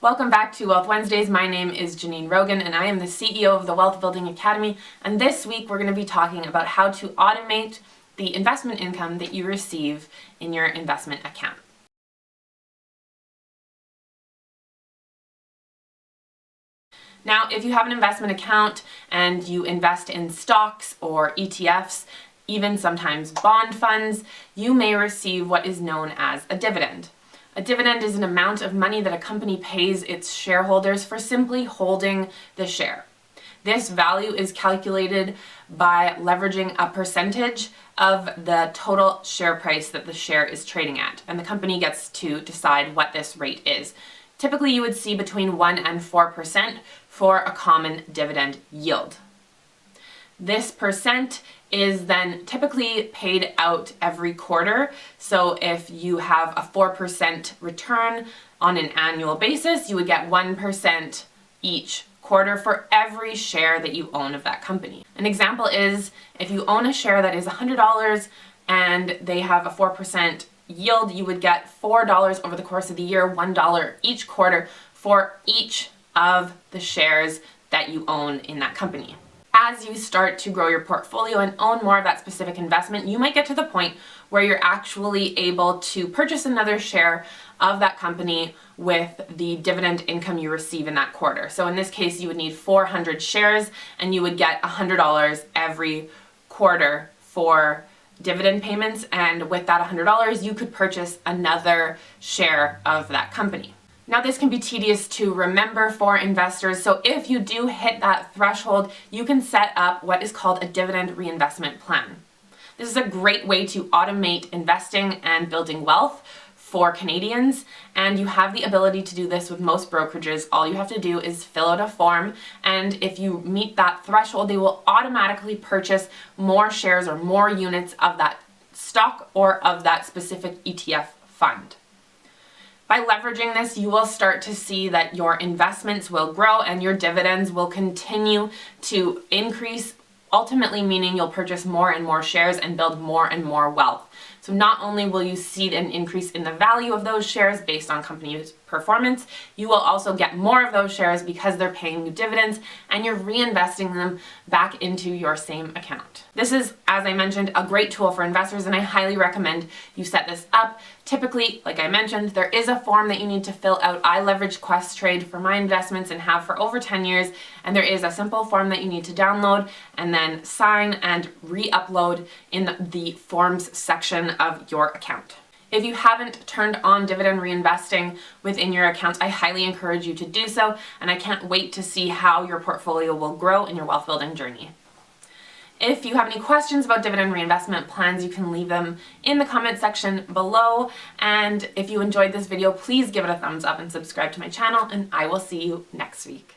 Welcome back to Wealth Wednesdays. My name is Janine Rogan and I am the CEO of the Wealth Building Academy, and this week we're going to be talking about how to automate the investment income that you receive in your investment account. Now, if you have an investment account and you invest in stocks or ETFs, even sometimes bond funds, you may receive what is known as a dividend. A dividend is an amount of money that a company pays its shareholders for simply holding the share. This value is calculated by leveraging a percentage of the total share price that the share is trading at, and the company gets to decide what this rate is. Typically, you would see between 1 and 4% for a common dividend yield. This percent is then typically paid out every quarter. So if you have a 4% return on an annual basis, you would get 1% each quarter for every share that you own of that company. An example is if you own a share that is $100 and they have a 4% yield, you would get $4 over the course of the year, $1 each quarter for each of the shares that you own in that company. As you start to grow your portfolio and own more of that specific investment, you might get to the point where you're actually able to purchase another share of that company with the dividend income you receive in that quarter. So in this case, you would need 400 shares and you would get $100 every quarter for dividend payments, and with that $100 you could purchase another share of that company. Now, this can be tedious to remember for investors, so if you do hit that threshold, you can set up what is called a dividend reinvestment plan. This is a great way to automate investing and building wealth for Canadians, and you have the ability to do this with most brokerages. All you have to do is fill out a form, and if you meet that threshold, they will automatically purchase more shares or more units of that stock or of that specific ETF fund. By leveraging this, you will start to see that your investments will grow and your dividends will continue to increase, ultimately meaning you'll purchase more and more shares and build more and more wealth. So not only will you see an increase in the value of those shares based on company performance, you will also get more of those shares because they're paying you dividends and you're reinvesting them back into your same account. This is, as I mentioned, a great tool for investors, and I highly recommend you set this up. Typically, like I mentioned, there is a form that you need to fill out. I leverage Questrade for my investments and have for over 10 years, and there is a simple form that you need to download and then sign and re-upload in the forms section of your account. If you haven't turned on dividend reinvesting within your accounts, I highly encourage you to do so, and I can't wait to see how your portfolio will grow in your wealth building journey. If you have any questions about dividend reinvestment plans, you can leave them in the comment section below. And if you enjoyed this video, please give it a thumbs up and subscribe to my channel, and I will see you next week.